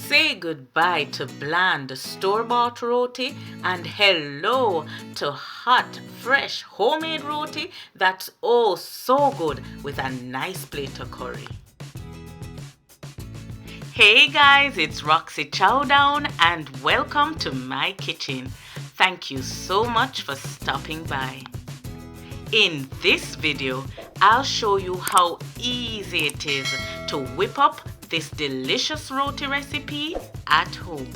Say goodbye to bland store-bought roti and hello to hot, fresh, homemade roti that's oh so good with a nice plate of curry. Hey guys, it's Roxy Chowdown and welcome to my kitchen. Thank you so much for stopping by. In this video, I'll show you how easy it is to whip up this delicious roti recipe at home.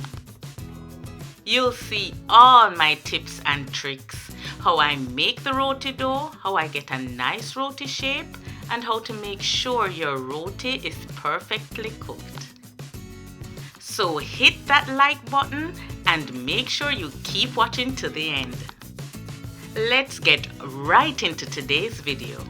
You'll see all my tips and tricks, how I make the roti dough, how I get a nice roti shape, and how to make sure your roti is perfectly cooked. So hit that like button and make sure you keep watching to the end. Let's get right into today's video.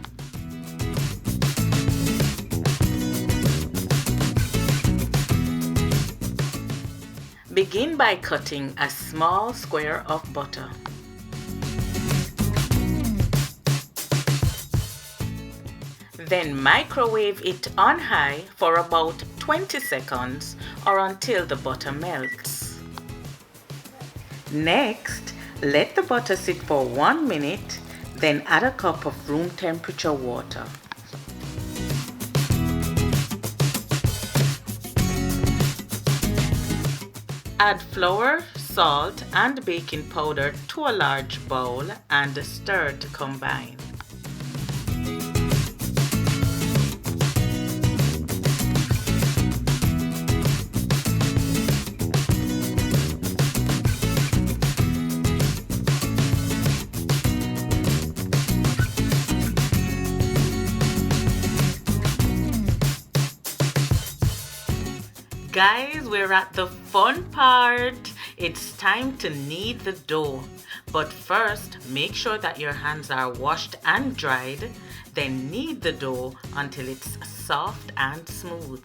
Begin by cutting a small square of butter. Then microwave it on high for about 20 seconds or until the butter melts. Next, let the butter sit for 1 minute, then add a cup of room temperature water. Add flour, salt, and baking powder to a large bowl and stir to combine. Guys, we're at the fun part. It's time to knead the dough. But first, make sure that your hands are washed and dried. Then knead the dough until it's soft and smooth.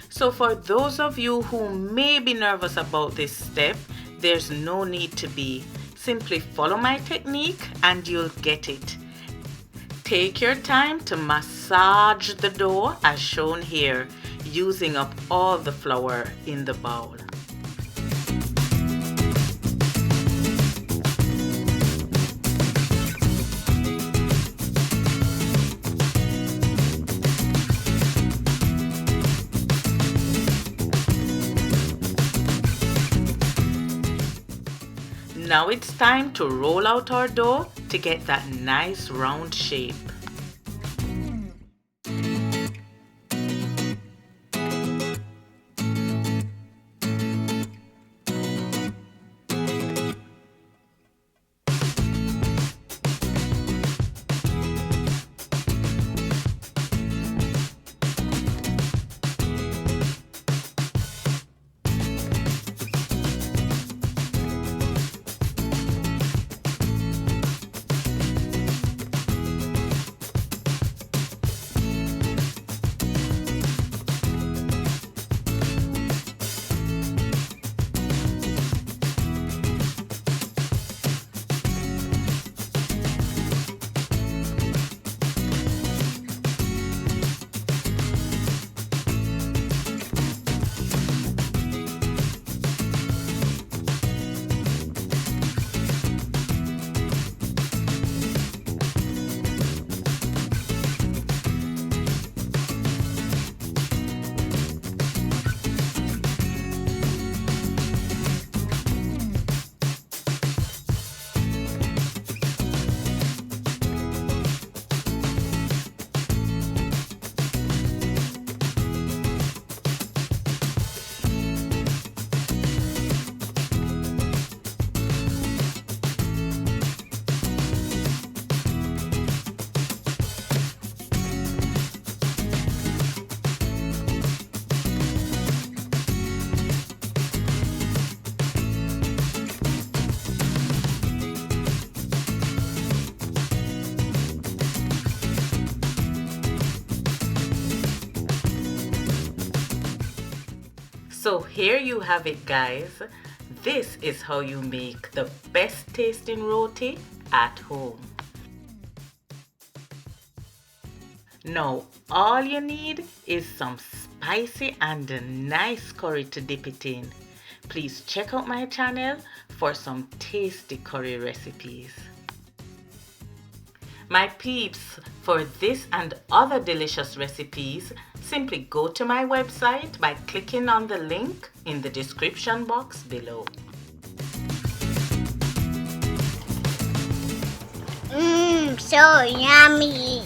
So for those of you who may be nervous about this step, there's no need to be. Simply follow my technique and you'll get it. Take your time to massage the dough as shown here, using up all the flour in the bowl. Now it's time to roll out our dough to get that nice round shape. So here you have it, guys. This is how you make the best tasting roti at home. Now all you need is some spicy and a nice curry to dip it in. Please check out my channel for some tasty curry recipes. My peeps, for this and other delicious recipes, simply go to my website by clicking on the link in the description box below. So yummy.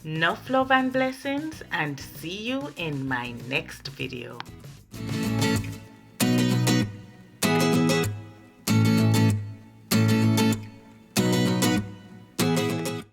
Enough love and blessings, and see you in my next video.